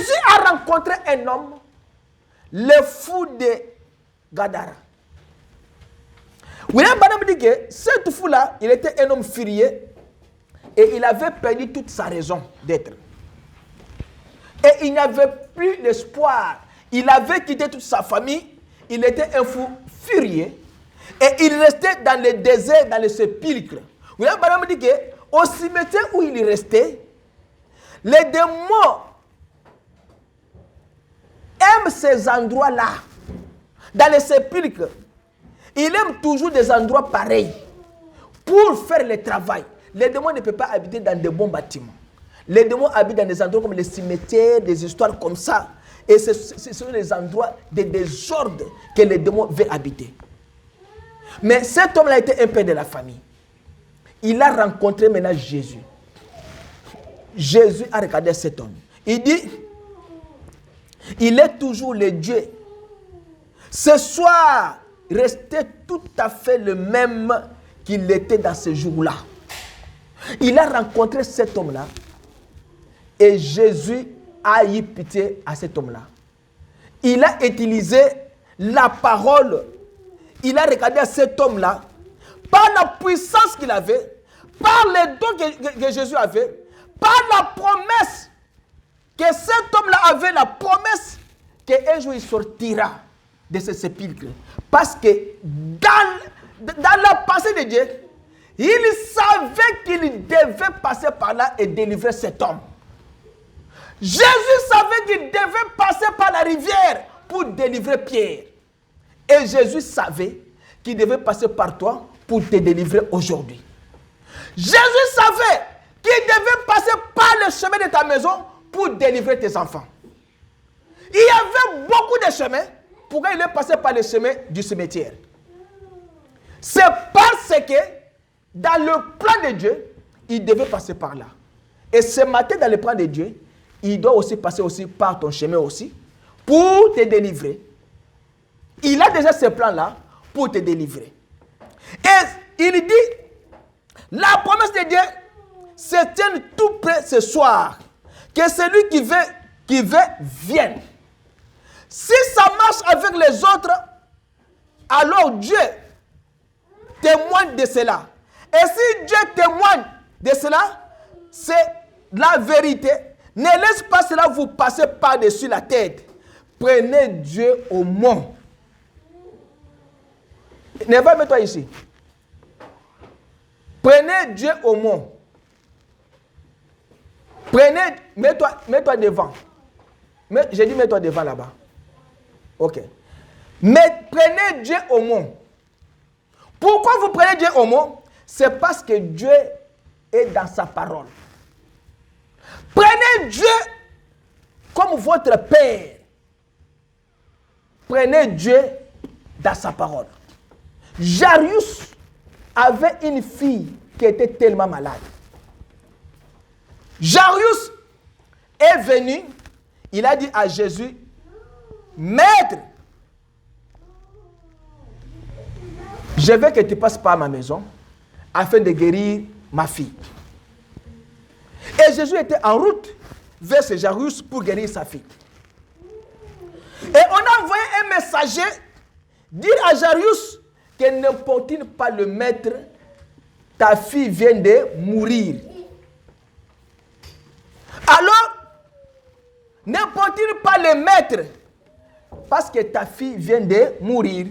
Jésus a rencontré un homme, le fou de Gadara. William Branham dit que ce fou-là, il était un homme furieux et il avait perdu toute sa raison d'être. Et il n'avait plus d'espoir. Il avait quitté toute sa famille. Il était un fou furieux. Et il restait dans le désert, dans le sépulcre. William Branham dit qu'au cimetière où il restait, les démons aiment ces endroits-là. Dans le sépulcre, il aime toujours des endroits pareils pour faire le travail. Les démons ne peuvent pas habiter dans de bons bâtiments. Les démons habitent dans des endroits comme les cimetières, des histoires comme ça. Et ce sont des endroits de désordre que les démons veulent habiter. Mais cet homme-là était un père de la famille. Il a rencontré maintenant Jésus. Jésus a regardé cet homme. Il dit, il est toujours le Dieu. Ce soir, restait tout à fait le même qu'il était dans ce jour-là. Il a rencontré cet homme-là et Jésus a eu pitié à cet homme-là. Il a utilisé la parole. Il a regardé à cet homme-là par la puissance qu'il avait, par les dons que Jésus avait, par la promesse que cet homme-là avait, la promesse qu'un jour il sortira de ce sépulcre. Parce que dans la pensée de Dieu, il savait qu'il devait passer par là et délivrer cet homme. Jésus savait qu'il devait passer par la rivière pour délivrer Pierre. Et Jésus savait qu'il devait passer par toi pour te délivrer aujourd'hui. Jésus savait qu'il devait passer par le chemin de ta maison pour délivrer tes enfants. Il y avait beaucoup de chemins. Pourquoi il est passé par le chemin du cimetière? C'est parce que dans le plan de Dieu, il devait passer par là. Et ce matin, dans le plan de Dieu, il doit aussi passer aussi par ton chemin aussi pour te délivrer. Il a déjà ce plan-là pour te délivrer. Et il dit, la promesse de Dieu se tient tout près ce soir. Que celui qui veut vienne. Si ça marche avec les autres, alors Dieu témoigne de cela. Et si Dieu témoigne de cela, c'est la vérité. Ne laisse pas cela vous passer par-dessus la tête. Prenez Dieu au mot. Neva, mets-toi ici. Prenez Dieu au mot. Prenez, mets-toi devant. J'ai dit mets-toi devant là-bas. Ok. Mais prenez Dieu au mot. Pourquoi vous prenez Dieu au mot? C'est parce que Dieu est dans sa parole. Prenez Dieu comme votre Père. Prenez Dieu dans sa parole. Jairus avait une fille qui était tellement malade. Jairus est venu, il a dit à Jésus, Maître, je veux que tu passes par ma maison afin de guérir ma fille. Et Jésus était en route vers ce Jairus pour guérir sa fille. Et on a envoyé un messager dire à Jairus que ne peut-il pas le maître, ta fille vient de mourir. Alors, ne peut-il pas le maître parce que ta fille vient de mourir.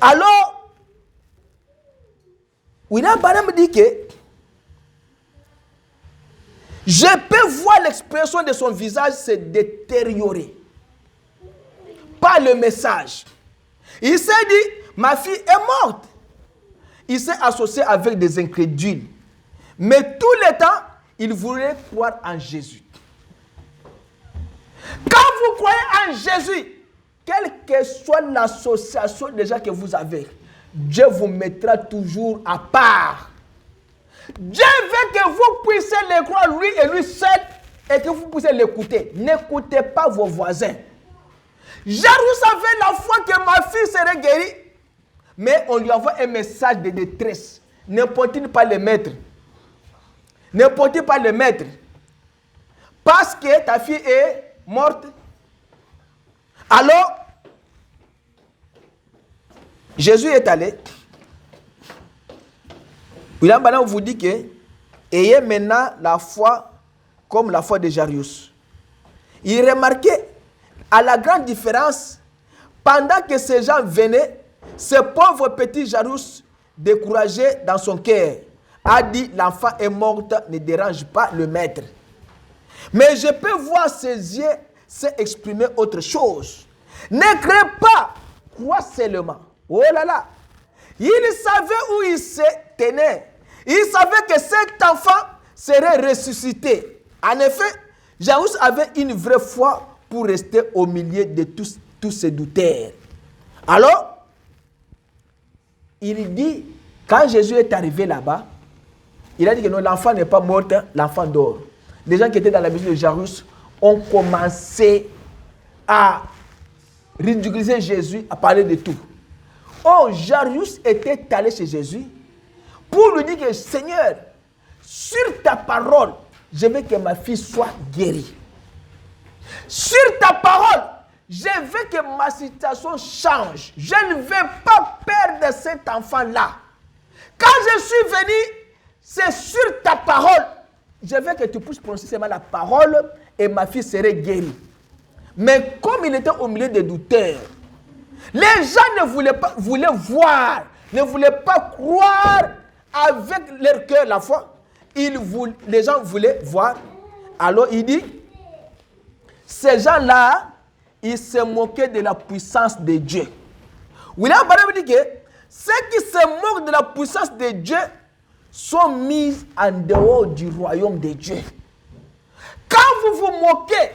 Alors, William Branham dit que je peux voir l'expression de son visage se détériorer par le message. Il s'est dit, ma fille est morte. Il s'est associé avec des incrédules. Mais tout le temps, il voulait croire en Jésus. Quand vous croyez en Jésus, quelle que soit l'association déjà que vous avez, Dieu vous mettra toujours à part. Dieu veut que vous puissiez le croire lui et lui seul et que vous puissiez l'écouter. N'écoutez pas vos voisins. Jairus avait la foi que ma fille serait guérie, mais on lui envoie un message de détresse. Ne peut-il pas le mettre? Ne peut-il pas le mettre? parce que ta fille est morte. Alors, Jésus est allé. William Branham vous dit que ayez maintenant la foi comme la foi de Jairus. Il remarquait à la grande différence, pendant que ces gens venaient, ce pauvre petit Jairus, découragé dans son cœur, a dit l'enfant est mort, ne dérange pas le maître. Mais je peux voir ses yeux s'exprimer autre chose. Ne crée pas, crois seulement. Oh là là, il savait où il se tenait. Il savait que cet enfant serait ressuscité. En effet, Jairus avait une vraie foi pour rester au milieu de tous ces douteurs. Alors, il dit, quand Jésus est arrivé là-bas, il a dit que non, l'enfant n'est pas mort, l'enfant dort. Les gens qui étaient dans la maison de Jairus ont commencé à ridiculiser Jésus, à parler de tout. Oh, Jairus était allé chez Jésus pour lui dire que Seigneur, sur ta parole, je veux que ma fille soit guérie. Sur ta parole, je veux que ma situation change. Je ne veux pas perdre cet enfant-là. Quand je suis venu, c'est sur ta parole. Je veux que tu puisses prononcer seulement la parole et ma fille serait guérie. Mais comme il était au milieu des douteurs, les gens ne voulaient voir, ne voulaient pas croire avec leur cœur la foi. Les gens voulaient voir. Alors il dit, ces gens-là, ils se moquaient de la puissance de Dieu. William Branham dit que ceux qui se moquent de la puissance de Dieu sont mis en dehors du royaume de Dieu. Quand vous vous moquez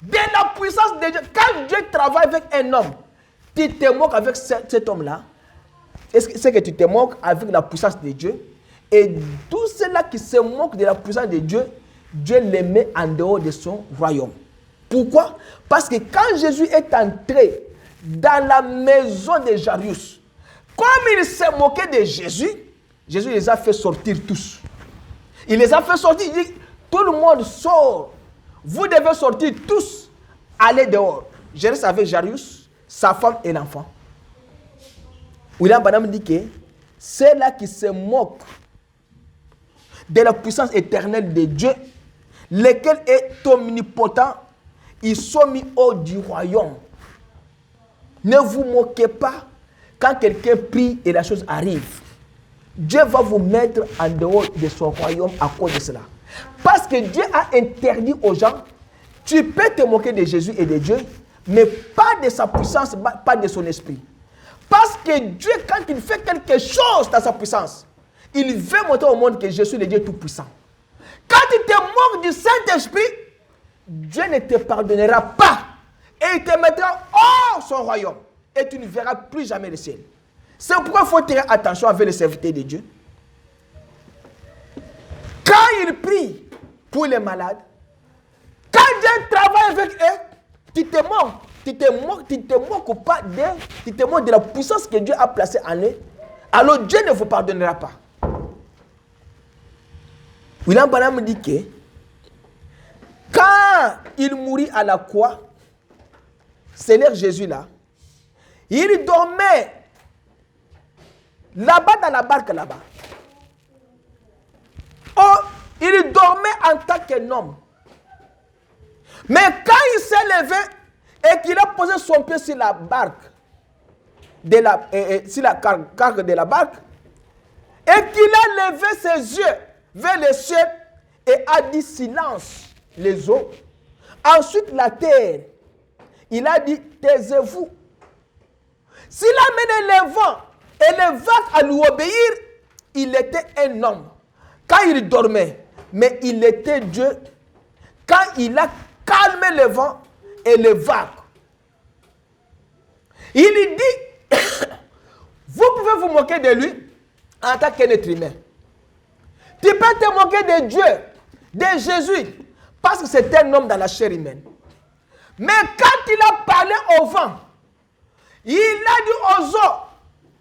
de la puissance de Dieu, quand Dieu travaille avec un homme, tu te moques avec cet homme-là. C'est que tu te moques avec la puissance de Dieu. Et tous ceux-là qui se moquent de la puissance de Dieu, Dieu les met en dehors de son royaume. Pourquoi? Parce que quand Jésus est entré dans la maison de Jairus, comme il s'est moqué de Jésus, Jésus les a fait sortir tous. Il les a fait sortir, il dit, tout le monde sort. Vous devez sortir tous, aller dehors. Je reste avec Jairus, sa femme et l'enfant. William Branham dit que c'est là qui se moquent de la puissance éternelle de Dieu, lequel est omnipotent, ils sont mis hors du royaume. Ne vous moquez pas quand quelqu'un prie et la chose arrive. Dieu va vous mettre en dehors de son royaume à cause de cela. Parce que Dieu a interdit aux gens, tu peux te moquer de Jésus et de Dieu, mais pas de sa puissance, pas de son esprit. Parce que Dieu, quand il fait quelque chose dans sa puissance, il veut montrer au monde que je suis le Dieu tout-puissant. Quand tu te moques du Saint-Esprit, Dieu ne te pardonnera pas. Et il te mettra hors son royaume. Et tu ne verras plus jamais le ciel. C'est pourquoi il faut faire attention avec les serviteurs de Dieu. Quand ils prient pour les malades, quand Dieu travaille avec eux, tu te moques. Tu te moques pas d'eux, tu te moques de la puissance que Dieu a placée en eux. Alors Dieu ne vous pardonnera pas. William Branham dit que quand il mourit à la croix, c'est l'air Jésus là, il dormait là-bas dans la barque là-bas. Oh, il dormait en tant qu'un homme. Mais quand il s'est levé et qu'il a posé son pied sur la barque, sur la cargue de la barque, et qu'il a levé ses yeux vers le ciel et a dit silence les eaux. Ensuite la terre, il a dit taisez-vous. S'il a mené les vents et les vagues à lui obéir, il était un homme. Quand il dormait, mais il était Dieu. Quand il a calmé les vents et les vagues, il dit, vous pouvez vous moquer de lui en tant qu'être humain. Tu peux te moquer de Dieu, de Jésus, parce que c'est un homme dans la chair humaine. Mais quand il a parlé au vent, il a dit aux eaux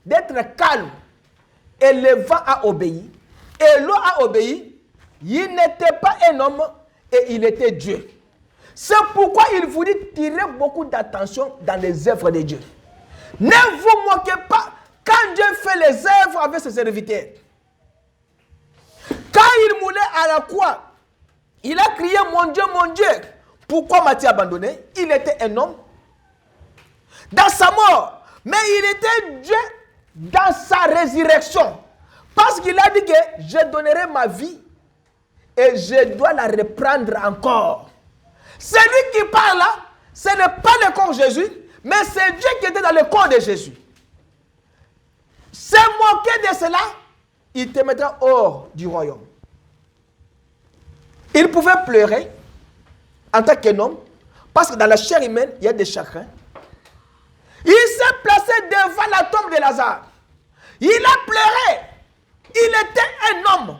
d'être calme. Et le vent a obéi. Et l'eau a obéi. Il n'était pas un homme et il était Dieu. C'est pourquoi il vous dit de tirer beaucoup d'attention dans les œuvres de Dieu. Ne vous moquez pas quand Dieu fait les œuvres avec ses serviteurs. Quand il moulait à la croix, il a crié, mon Dieu, pourquoi m'as-tu abandonné? Il était un homme dans sa mort, mais il était Dieu dans sa résurrection. Parce qu'il a dit que je donnerai ma vie et je dois la reprendre encore. Celui qui parle là, ce n'est pas le corps de Jésus, mais c'est Dieu qui était dans le corps de Jésus. Se moquer de cela, il te mettra hors du royaume. Il pouvait pleurer en tant qu'un homme, parce que dans la chair humaine, il y a des chagrins. Il s'est placé devant la tombe de Lazare. Il a pleuré. Il était un homme.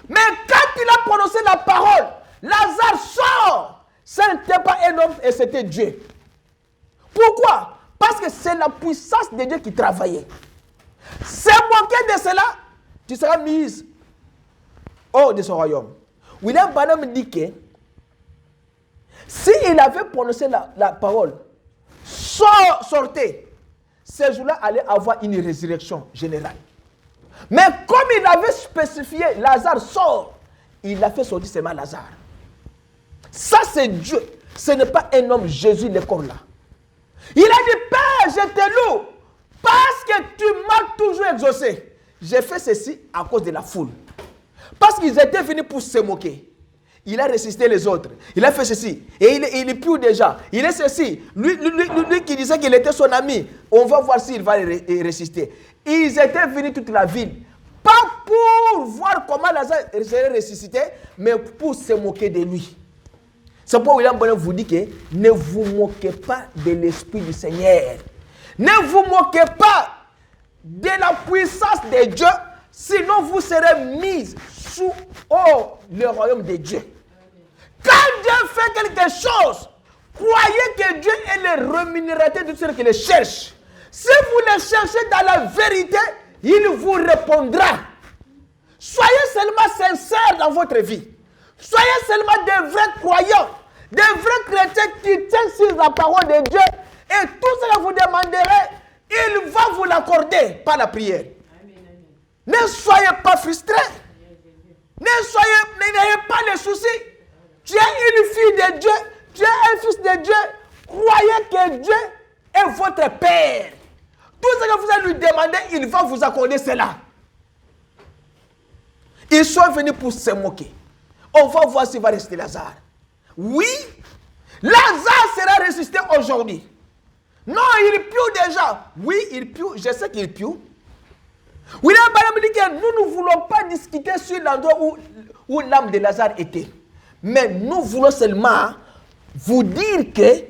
Mais quand il a prononcé la parole, Lazare sort. Ce n'était pas un homme et c'était Dieu. Pourquoi? Parce que c'est la puissance de Dieu qui travaillait. Se moquer de cela, tu seras mise hors de son royaume. William Branham dit que s'il avait prononcé la parole, sortez, ce jour-là allait avoir une résurrection générale. Mais comme il avait spécifié, Lazare sort, il a fait sortir seulement Lazare. Ça c'est Dieu, ce n'est pas un homme, Jésus, le corps là. Il a dit, Père, je te loue, parce que tu m'as toujours exaucé. J'ai fait ceci à cause de la foule. Parce qu'ils étaient venus pour se moquer. Il a ressuscité les autres. Il a fait ceci. Et il est plus déjà. Il est ceci. Lui qui disait qu'il était son ami. On va voir s'il va résister. Ils étaient venus toute la ville. Pas pour voir comment Lazare serait ressuscité, mais pour se moquer de lui. C'est pourquoi William Branham vous dit que ne vous moquez pas de l'Esprit du Seigneur. Ne vous moquez pas de la puissance de Dieu, sinon vous serez mis sous le royaume de Dieu. Quand Dieu fait quelque chose, croyez que Dieu est le rémunérateur de ceux qui le cherchent. Si vous le cherchez dans la vérité, il vous répondra. Soyez seulement sincères dans votre vie. Soyez seulement des vrais croyants, des vrais chrétiens qui tiennent sur la parole de Dieu. Et tout ce que vous demanderez, il va vous l'accorder par la prière. Ne soyez pas frustrés. N'ayez pas les soucis. Tu es une fille de Dieu. Tu es un fils de Dieu. Croyez que Dieu est votre Père. Tout ce que vous allez lui demander, il va vous accorder cela. Ils sont venus pour se moquer. On va voir s'il va rester Lazare. Oui, Lazare sera ressuscité aujourd'hui. Non, il pue déjà. Oui, il pue. Je sais qu'il pue. William Branham dit que nous ne voulons pas discuter sur l'endroit où l'âme de Lazare était. Mais nous voulons seulement vous dire que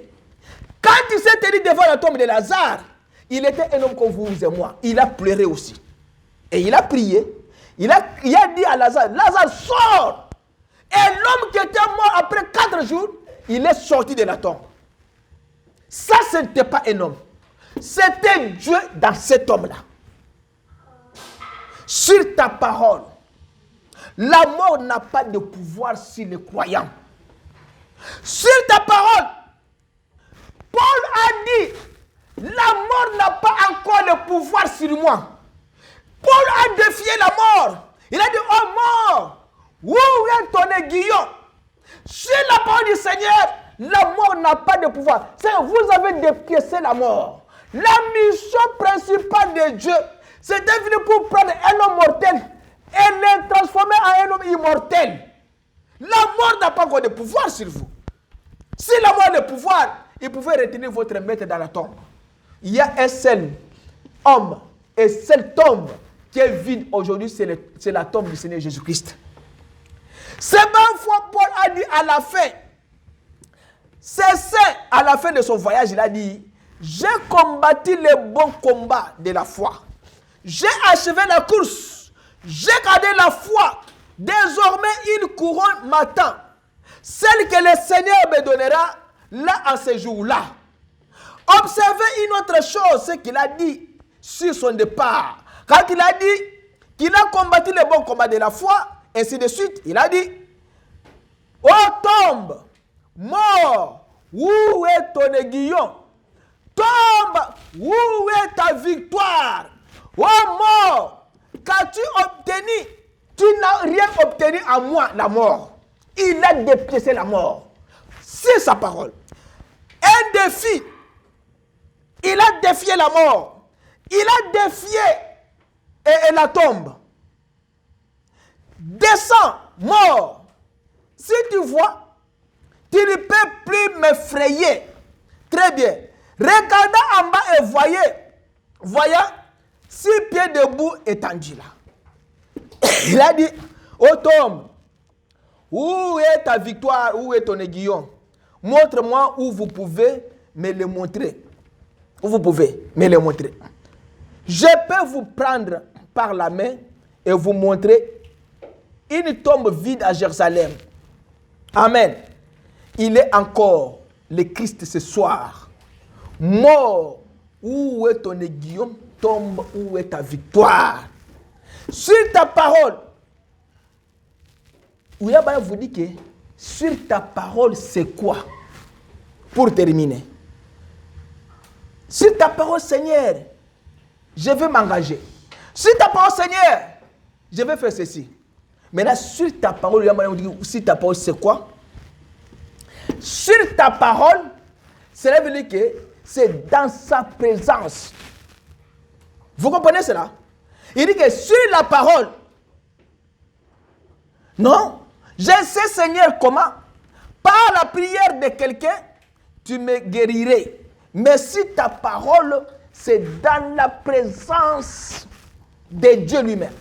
quand il s'est tenu devant la tombe de Lazare, il était un homme comme vous et moi. Il a pleuré aussi. Et il a prié. Il a dit à Lazare, Lazare, sors! Et l'homme qui était mort après 4 jours, il est sorti de la tombe. Ça, ce n'était pas un homme. C'était Dieu dans cet homme-là. Sur ta parole, la mort n'a pas de pouvoir sur les croyants. Sur ta parole, Paul a dit, la mort n'a pas encore le pouvoir sur moi. Paul a défié la mort. Il a dit, oh mort, où est ton aiguillon? Sur la parole du Seigneur, la mort n'a pas de pouvoir. C'est que vous avez dépiécé la mort. La mission principale de Dieu, c'était venu pour prendre un homme mortel et le transformer en un homme immortel. La mort n'a pas encore de pouvoir sur vous. Si la mort a de pouvoir, il pouvait retenir votre maître dans la tombe. Il y a un seul homme et seule tombe qui est vide aujourd'hui, c'est la tombe du Seigneur Jésus-Christ. C'est même fois Paul a dit à la fin, à la fin de son voyage, il a dit, j'ai combattu le bon combat de la foi. J'ai achevé la course. J'ai gardé la foi. Désormais, une couronne m'attend. Celle que le Seigneur me donnera là en ce jour-là. Observez une autre chose, ce qu'il a dit sur son départ. Quand il a dit qu'il a combattu le bon combat de la foi, ainsi de suite, il a dit, ô tombe, Mort, où est ton aiguillon? Tombe, où est ta victoire? Oh mort, qu'as-tu obtenu? Tu n'as rien obtenu à moi, la mort. Il a dépiécé la mort. C'est sa parole. Un défi. Il a défié la mort. Il a défié et la tombe. Descends, mort. Si tu vois, tu ne peux plus m'effrayer. Très bien. Regardez en bas et voyez 6 pieds debout étendus là. Il a dit, ô tombe, où est ta victoire, où est ton aiguillon? Montre-moi où vous pouvez me le montrer. Où vous pouvez me le montrer. Je peux vous prendre par la main et vous montrer une tombe vide à Jérusalem. Amen. Il est encore le Christ ce soir. Mort, où est ton aiguillon? Tombe, où est ta victoire? Sur ta parole, Ouyaba vous dit que sur ta parole, c'est quoi? Pour terminer. Sur ta parole, Seigneur, je vais m'engager. Sur ta parole, Seigneur, je vais faire ceci. Maintenant, sur ta parole, Ouyaba vous dit, sur ta parole, c'est quoi? Sur ta parole, cela veut dire que c'est dans sa présence. Vous comprenez cela? Il dit que sur la parole, non, je sais, Seigneur, comment, par la prière de quelqu'un, tu me guérirais. Mais si ta parole, c'est dans la présence de Dieu lui-même.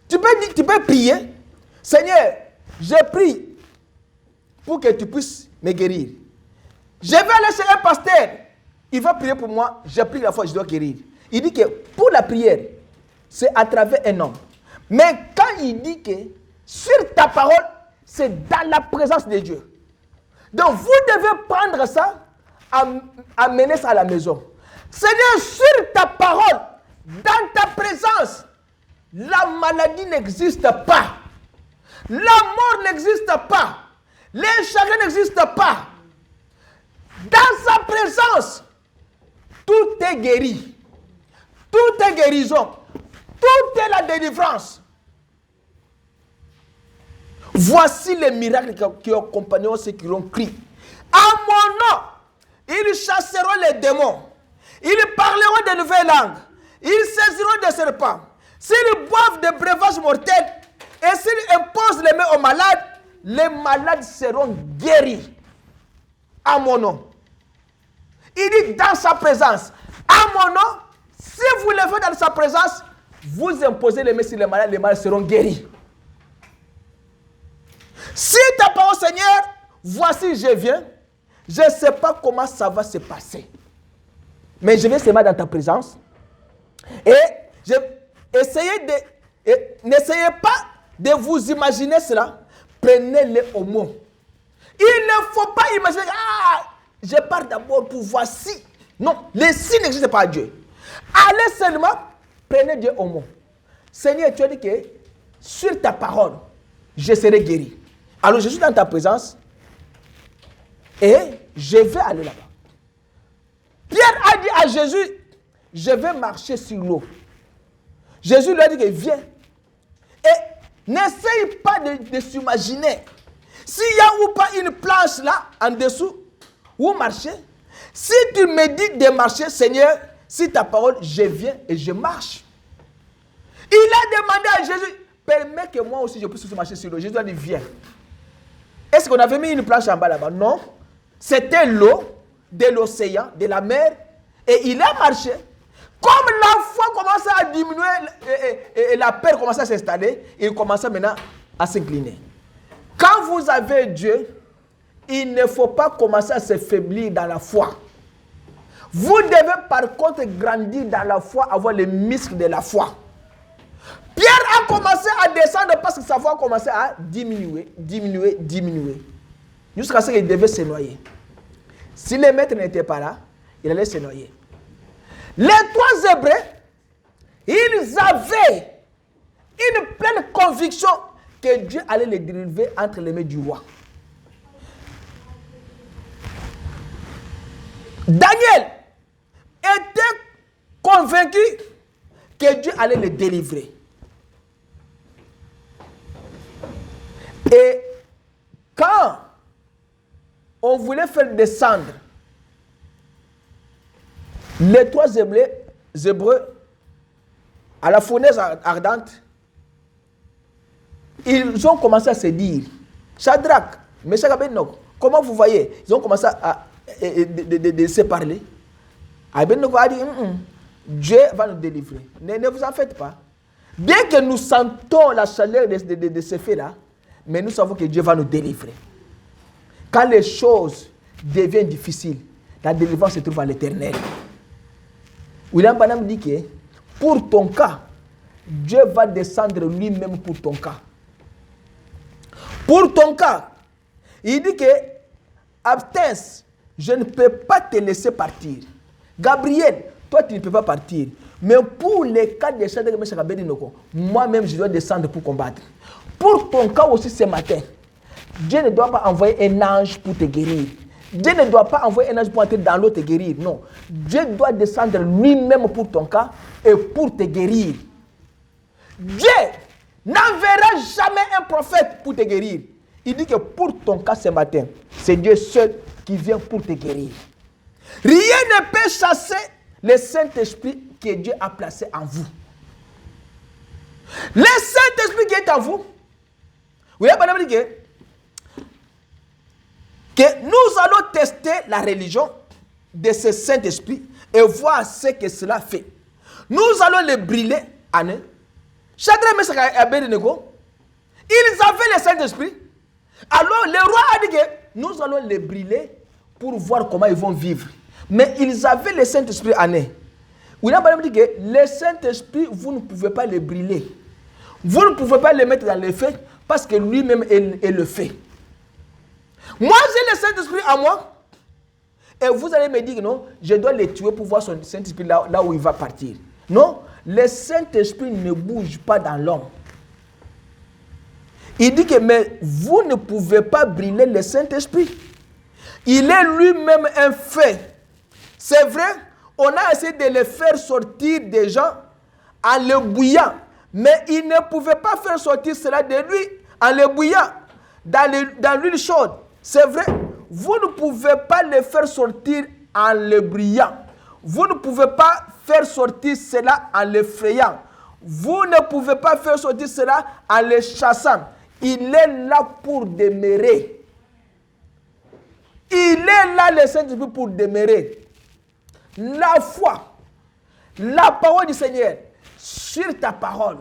Tu peux prier, Seigneur, je prie pour que tu puisses me guérir. Je vais aller chez un pasteur, il va prier pour moi, je prie la fois, je dois guérir. Il dit que pour la prière, c'est à travers un homme. Mais quand il dit que sur ta parole, c'est dans la présence de Dieu. Donc vous devez prendre ça, amener ça à la maison. Seigneur, sur ta parole, dans ta présence, la maladie n'existe pas. La mort n'existe pas. Les chagrins n'existent pas. Dans sa présence, tout est guéri. Tout est guérison. Tout est la délivrance. Voici les miracles qui accompagneront ceux qui ont crié. À mon nom, ils chasseront les démons. Ils parleront de nouvelles langues. Ils saisiront des serpents. S'ils boivent des breuvages mortels et s'ils imposent les mains aux malades, les malades seront guéris. À mon nom. Il dit dans sa présence. À mon nom, si vous le faites dans sa présence, vous imposez les mains sur les malades seront guéris. Si ta parole, Seigneur, voici je viens, je ne sais pas comment ça va se passer. Mais je vais seulement dans ta présence. Et n'essayez pas de vous imaginer cela. Prenez-le au mot. Il ne faut pas imaginer, je pars d'abord pour voici. Non, les signes n'existent pas à Dieu. Allez seulement, prenez Dieu au mot. Seigneur, tu as dit que sur ta parole, je serai guéri. Alors je suis dans ta présence et je vais aller là-bas. Pierre a dit à Jésus, je vais marcher sur l'eau. Jésus lui a dit que viens. Et n'essaye pas de s'imaginer. S'il y a ou pas une planche là, en dessous, où marcher. Si tu me dis de marcher, Seigneur, si ta parole, je viens et je marche. Il a demandé à Jésus, permets que moi aussi je puisse marcher sur l'eau. Jésus a dit, viens. Est-ce qu'on avait mis une planche en bas là-bas? Non. C'était l'eau de l'océan, de la mer. Et il a marché. Comme la foi commençait à diminuer et la peur commençait à s'installer, il commençait maintenant à s'incliner. Quand vous avez Dieu, il ne faut pas commencer à se faiblir dans la foi. Vous devez par contre grandir dans la foi, avoir les muscles de la foi. Pierre a commencé à descendre parce que sa foi a commencé à diminuer. Jusqu'à ce qu'il devait se noyer. Si les maîtres n'étaient pas là, il allait se noyer. Les 3 Hébreux, ils avaient une pleine conviction que Dieu allait les délivrer entre les mains du roi. Daniel était convaincu que Dieu allait le délivrer. Et quand on voulait faire descendre les 3 Hébreux à la fournaise ardente, ils ont commencé à se dire, Shadrach, Meshach, Abednego, comment vous voyez? Ils ont commencé à se parler. Abednego a dit, Dieu va nous délivrer. Ne vous en faites pas. Bien que nous sentons la chaleur de ce fait-là, mais nous savons que Dieu va nous délivrer. Quand les choses deviennent difficiles, la délivrance se trouve à l'Éternel. William Branham dit que pour ton cas, Dieu va descendre lui-même pour ton cas. Pour ton cas, il dit que abstinence, je ne peux pas te laisser partir. Gabriel, toi tu ne peux pas partir. Mais pour les cas de Shadrach, Meshach, Abednego, moi-même je dois descendre pour combattre. Pour ton cas aussi ce matin, Dieu ne doit pas envoyer un ange pour te guérir. Dieu ne doit pas envoyer un ange pour entrer dans l'eau te guérir. Non. Dieu doit descendre lui-même pour ton cas et pour te guérir. Dieu n'enverra jamais un prophète pour te guérir. Il dit que pour ton cas ce matin, c'est Dieu seul qui vient pour te guérir. Rien ne peut chasser le Saint-Esprit que Dieu a placé en vous. Le Saint-Esprit qui est en vous, vous voyez, que nous allons tester la religion de ce Saint-Esprit et voir ce que cela fait. Nous allons le brûler en eux. Shadrach, Meshach et Abednego, ils avaient le Saint-Esprit. Alors le roi a dit que nous allons les brûler pour voir comment ils vont vivre. Mais ils avaient le Saint-Esprit en eux. William Branham dit que le Saint-Esprit, vous ne pouvez pas le brûler. Vous ne pouvez pas le mettre dans le feu parce que lui-même est le feu. Moi, j'ai le Saint-Esprit en moi. Et vous allez me dire, non, je dois le tuer pour voir son Saint-Esprit là où il va partir. Non, le Saint-Esprit ne bouge pas dans l'homme. Il dit que, mais vous ne pouvez pas brûler le Saint-Esprit. Il est lui-même un feu. C'est vrai, on a essayé de le faire sortir des gens en le bouillant. Mais il ne pouvait pas faire sortir cela de lui en le bouillant dans l'huile chaude. C'est vrai, vous ne pouvez pas le faire sortir en le brillant. Vous ne pouvez pas faire sortir cela en l'effrayant. Vous ne pouvez pas faire sortir cela en le chassant. Il est là pour demeurer. Il est là, le Saint-Esprit, pour demeurer. La foi, la parole du Seigneur, sur ta parole,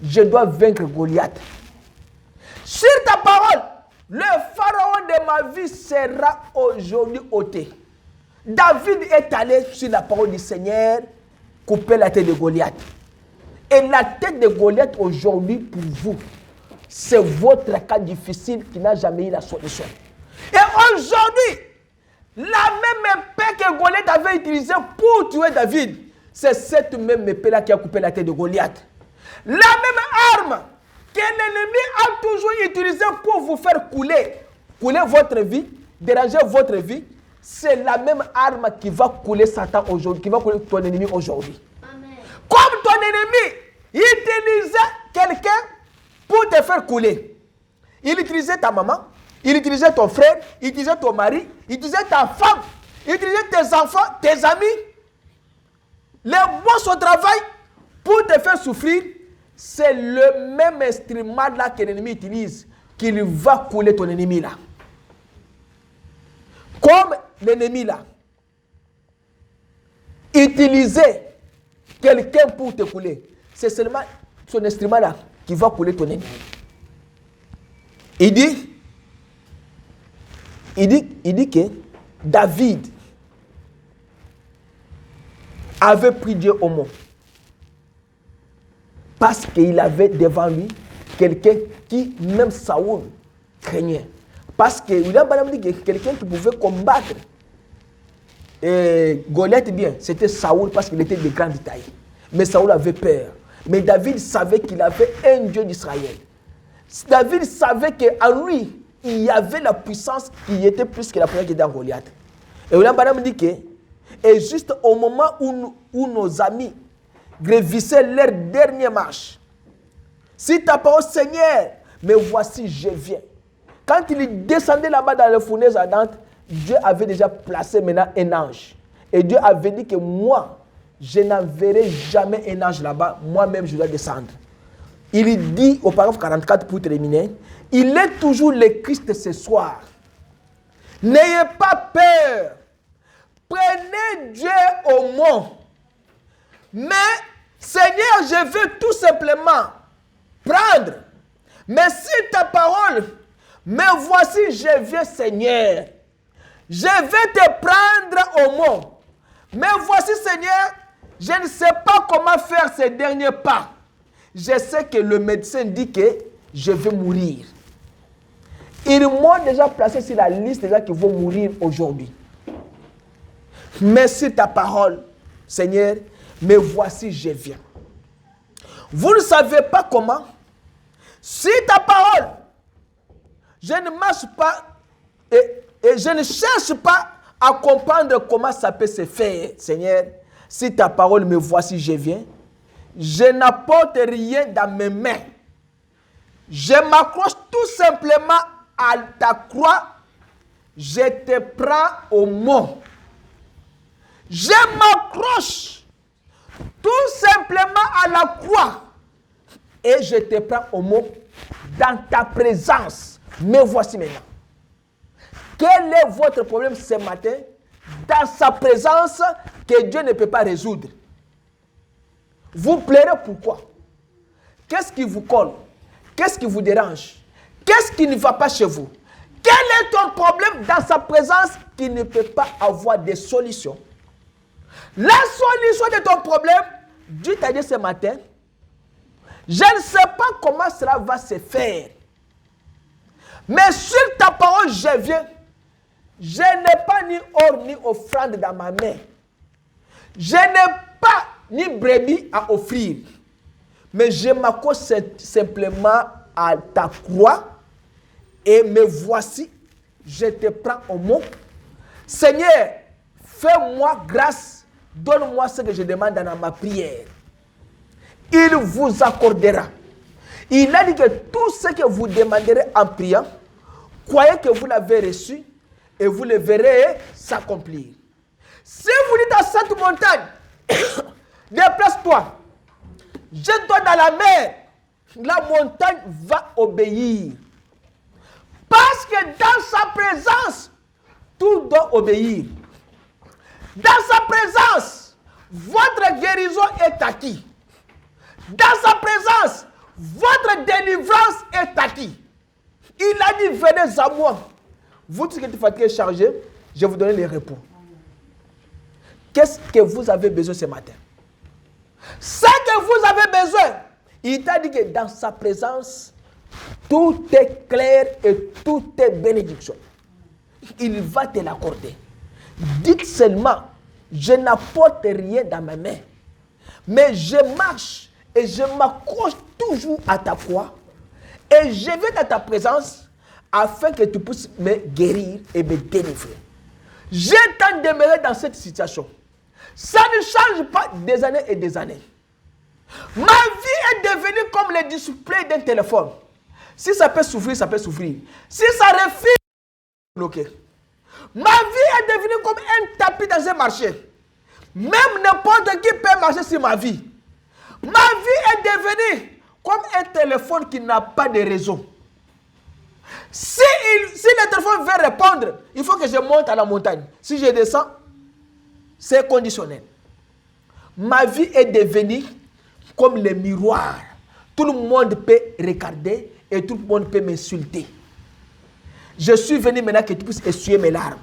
je dois vaincre Goliath. Sur ta parole, le pharaon de ma vie sera aujourd'hui ôté. David est allé sur la parole du Seigneur couper la tête de Goliath. Et la tête de Goliath aujourd'hui pour vous, c'est votre cas difficile qui n'a jamais eu la solution. Et aujourd'hui, la même épée que Goliath avait utilisée pour tuer David, c'est cette même épée-là qui a coupé la tête de Goliath. La même arme que l'ennemi a toujours utilisée pour vous faire couler votre vie, déranger votre vie, c'est la même arme qui va couler Satan aujourd'hui, qui va couler ton ennemi aujourd'hui. Comme ton ennemi utilisait quelqu'un pour te faire couler. Il utilisait ta maman, il utilisait ton frère, il utilisait ton mari, il utilisait ta femme, il utilisait tes enfants, tes amis. Les boss au travail pour te faire souffrir, c'est le même instrument là que l'ennemi utilise qu'il va couler ton ennemi là. Comme l'ennemi là utilisait quelqu'un pour te couler, c'est seulement son instrument là qui va couler ton ennemi. Il dit que David avait pris Dieu au mot. Parce qu'il avait devant lui quelqu'un qui, même Saoul, craignait. Parce que William Branham dit que quelqu'un qui pouvait combattre Goliath bien, c'était Saoul parce qu'il était de grande taille. Mais Saoul avait peur. Mais David savait qu'il avait un Dieu d'Israël. David savait qu'en lui, il y avait la puissance qui était plus que la puissance qui était en Goliath. Et William Branham dit que Et juste au moment où nos amis grévissaient leur dernière marche, si ta parole, Seigneur, me voici, je viens. Quand il descendait là-bas dans la fournaise ardente, Dieu avait déjà placé maintenant un ange. Et Dieu avait dit que moi, je n'enverrai jamais un ange là-bas. Moi-même, je dois descendre. Il dit au paragraphe 44 pour terminer, il est toujours le Christ ce soir. N'ayez pas peur. Prenez Dieu au mot. Mais, Seigneur, je veux tout simplement prendre. Mais si ta parole, me voici, je viens, Seigneur. Je vais te prendre au mot. Mais voici, Seigneur, je ne sais pas comment faire ces derniers pas. Je sais que le médecin dit que je vais mourir. Ils m'ont déjà placé sur la liste des gens qui vont mourir aujourd'hui. Mais si ta parole, Seigneur, me voici, je viens. Vous ne savez pas comment. Si ta parole, je ne marche pas et je ne cherche pas à comprendre comment ça peut se faire, Seigneur. Si ta parole me voici, je viens. Je n'apporte rien dans mes mains. Je m'accroche tout simplement à ta croix. Je te prends au mot. Je m'accroche tout simplement à la croix. Et je te prends au mot dans ta présence. Me voici maintenant. Quel est votre problème ce matin dans sa présence que Dieu ne peut pas résoudre? Vous pleurez pourquoi? Qu'est-ce qui vous colle? Qu'est-ce qui vous dérange? Qu'est-ce qui ne va pas chez vous? Quel est ton problème dans sa présence qui ne peut pas avoir de solution? La solution de ton problème, Dieu t'a dit ce matin, je ne sais pas comment cela va se faire. Mais sur ta parole, je viens. Je n'ai pas ni or ni offrande dans ma main. Je n'ai pas ni brebis à offrir. Mais je m'accroche simplement à ta croix. Et me voici. Je te prends au mot. Seigneur, fais-moi grâce. Donne-moi ce que je demande dans ma prière. Il vous accordera. Il a dit que tout ce que vous demanderez en priant, croyez que vous l'avez reçu et vous le verrez s'accomplir. Si vous dites à cette montagne, déplace-toi, jette-toi dans la mer, la montagne va obéir. Parce que dans sa présence, tout doit obéir. Dans sa présence, votre guérison est acquise. Dans sa présence, votre délivrance est acquise. Il a dit, venez à moi. Vous qui êtes fatigués et chargés, je vais vous donner les repos. Qu'est-ce que vous avez besoin ce matin? Ce que vous avez besoin, il t'a dit que dans sa présence, tout est clair et tout est bénédiction. Il va te l'accorder. Dites seulement, je n'apporte rien dans ma main, mais je marche et je m'accroche toujours à ta croix et je vais dans ta présence afin que tu puisses me guérir et me délivrer. J'ai tant demeuré dans cette situation. Ça ne change pas des années et des années. Ma vie est devenue comme le display d'un téléphone. Si ça peut souffrir, ça peut souffrir. Si ça refuse, bloqué. Ma vie est devenue comme un tapis dans un marché. Même n'importe qui peut marcher sur ma vie. Ma vie est devenue comme un téléphone qui n'a pas de réseau. Si le téléphone veut répondre, il faut que je monte à la montagne. Si je descends, c'est conditionnel. Ma vie est devenue comme le miroir. Tout le monde peut regarder et tout le monde peut m'insulter. Je suis venu maintenant que tu puisses essuyer mes larmes.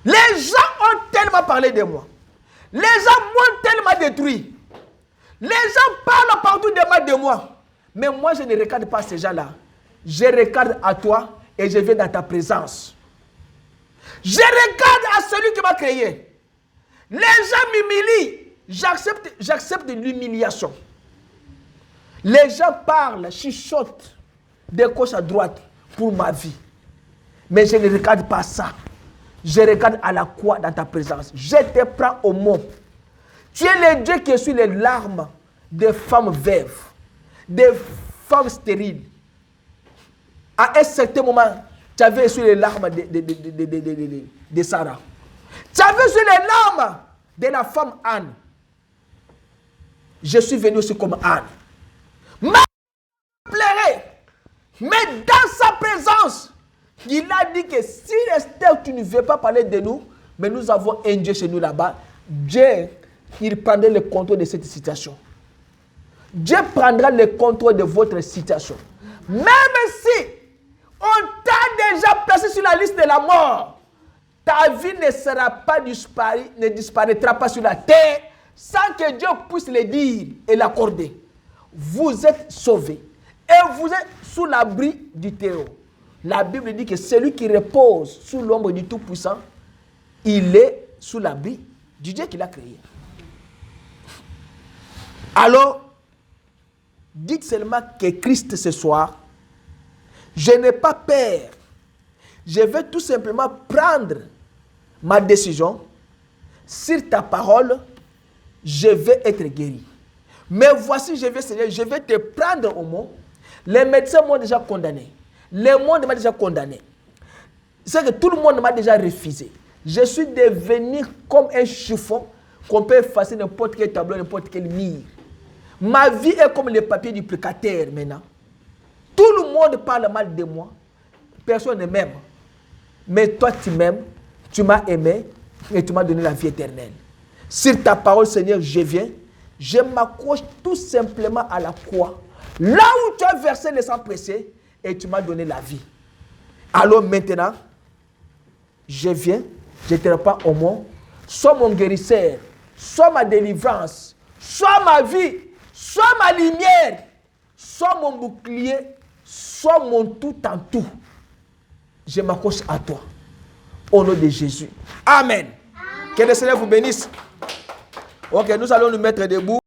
Les gens ont tellement parlé de moi. Les gens m'ont tellement détruit. Les gens parlent partout de moi. Mais moi, je ne regarde pas ces gens-là. Je regarde à toi et je viens dans ta présence. Je regarde à celui qui m'a créé. Les gens m'humilient. J'accepte l'humiliation. Les gens parlent, chuchotent de gauche à droite pour ma vie. Mais je ne regarde pas ça. Je regarde à la croix dans ta présence. Je te prends au mot. Tu es le Dieu qui essuie les larmes des femmes veuves, des femmes stériles. À un certain moment, tu avais essuyé les larmes de Sarah. Tu avais essuyé les larmes de la femme Anne. Je suis venu aussi comme Anne. Mais dans sa présence, il a dit que si Esther, tu ne veux pas parler de nous, mais nous avons un Dieu chez nous là-bas, Dieu, il prendra le contrôle de cette situation. Dieu prendra le contrôle de votre situation. Même si on t'a déjà placé sur la liste de la mort, ta vie ne sera pas disparue, ne disparaîtra pas sur la terre sans que Dieu puisse le dire et l'accorder. Vous êtes sauvés et vous êtes sous l'abri du terreau. La Bible dit que celui qui repose sous l'ombre du Tout-Puissant, il est sous l'abri du Dieu qui l'a créé. Alors, dites seulement que Christ ce soir, je n'ai pas peur. Je vais tout simplement prendre ma décision. Sur ta parole, je vais être guéri. Mais voici, Seigneur, je vais te prendre au mot. Les médecins m'ont déjà condamné. Le monde m'a déjà condamné. C'est que tout le monde m'a déjà refusé. Je suis devenu comme un chiffon qu'on peut effacer n'importe quel tableau, n'importe quel mur. Ma vie est comme le papier du précateur maintenant. Tout le monde parle mal de moi. Personne ne m'aime. Mais toi, tu m'aimes, tu m'as aimé et tu m'as donné la vie éternelle. Sur ta parole, Seigneur, je viens. Je m'accroche tout simplement à la croix. Là où tu as versé le sang précieux et tu m'as donné la vie. Alors maintenant, je viens, je te reprends au monde. Sois mon guérisseur, sois ma délivrance, sois ma vie, sois ma lumière, sois mon bouclier, sois mon tout en tout. Je m'accroche à toi. Au nom de Jésus. Amen. Que le Seigneur vous bénisse. Ok, nous allons nous mettre debout.